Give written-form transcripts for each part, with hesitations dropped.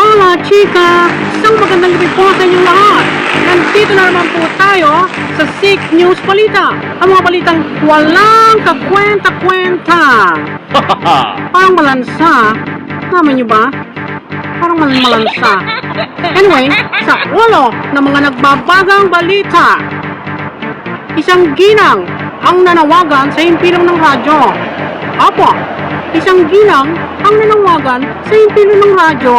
Hola chika! Isang magandang gabi po sa inyong lahat. Nandito na naman po tayo sa Sick News Balita. Ang mga balitang walang kakwenta-kwenta. Parang malansa. Naman nyo ba? Parang malansa. Anyway, sa ulo ng mga nagbabagang balita, isang ginang ang nanawagan sa himpilang ng radyo. Apo, isang ginang ang nanawagan sa himpilang ng radyo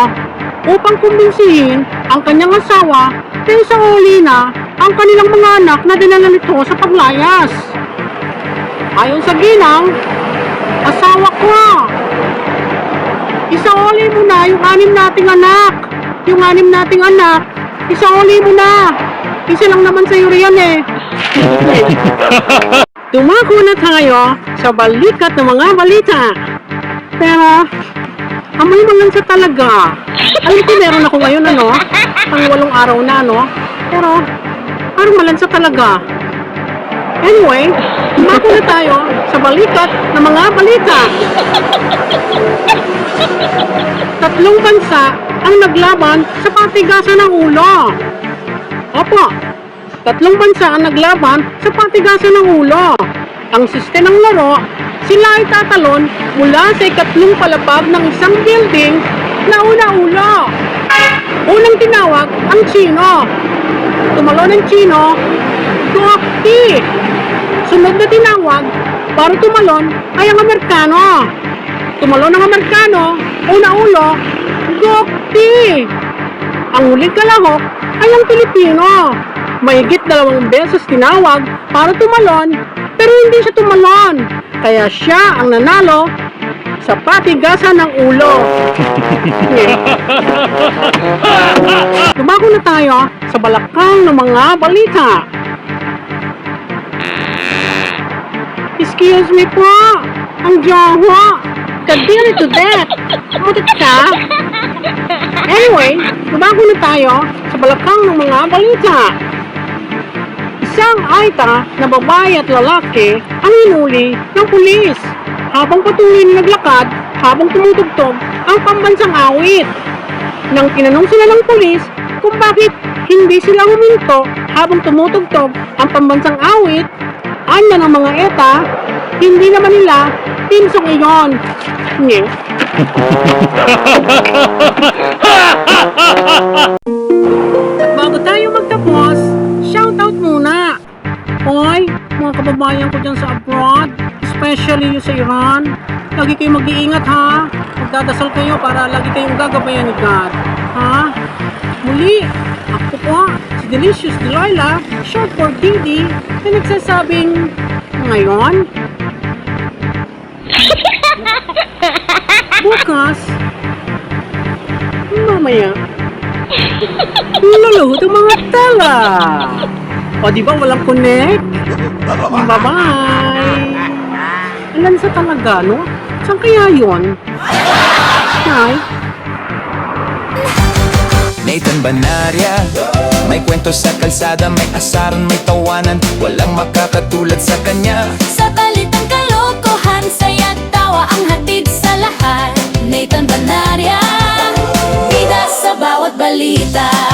upang kumbinsihin ang kanyang asawa na isauli na ang kanilang mga anak na dinala nito sa paglayas. Ayon sa ginang, asawa ko, isauli mo na yung 6 nating anak. Yung 6 nating anak, isauli mo na. Isa lang naman sa iyo riyan eh. Dumako na tayo sa balikat ng mga balita. Pero, amoy malansa talaga. Alam ko meron ako ngayon, pang 8 araw na, Pero, parang malansa talaga. Anyway, dumako na tayo sa balikat ng mga balita. 3 bansa ang naglaban sa patigasan ng ulo. Opo, 3 bansa ang naglaban sa patigasan ng ulo. Ang siste ng laro, sila ay tatalon mula sa 3 palapag ng isang building na una-ulo. Unang tinawag ang Chino. Tumalon ng Chino, Gokti. Sunod na tinawag para tumalon ay ang Amerikano. Tumalon ng Amerikano, una-ulo, Gokti. Ang huling kalahok ay ang Pilipino. Mahigit 2 beses tinawag para tumalon, pero hindi siya tumalon. Kaya siya ang nanalo sa patigasan ng ulo. Dumako na tayo sa balakang ng mga balita. Excuse me po, ang jowa. Kadiri to death. Mutit ka? Anyway, dumako na tayo sa balakang ng mga balita. Isang aita na babae at lalaki ang hinuli ng pulis habang patuloy na naglakad habang tumutugtog ang pambansang awit. Nang tinanong sila ng pulis kung bakit hindi sila huminto habang tumutugtog ang pambansang awit, anya ng mga eta, hindi naman nila tinsong iyon. Nye. At bago tayo magtapos, shoutout muna. Hoy, mga kababayan ko dyan sa abroad, especially yung sa Iran, lagi kayo mag-iingat ha. Magdadasal kayo para lagi kayong gagabayan ni God. Ha? Muli, ako po, si Delicious Delilah, short for Didi, na nagsasabing, ngayon, bukas, mamaya, luluhod ang mga tela. O diba walang connect? Bye-bye. Lansa talaga, no? Saan kaya yun? Hi. Nathan Banaria, may kwento sa kalsada, may asaran, may tawanan, walang makakatulad sa kanya. Sa balitang kalokohan, saya't tawa ang hatid sa lahat. Nathan Banaria, bida sa bawat balita.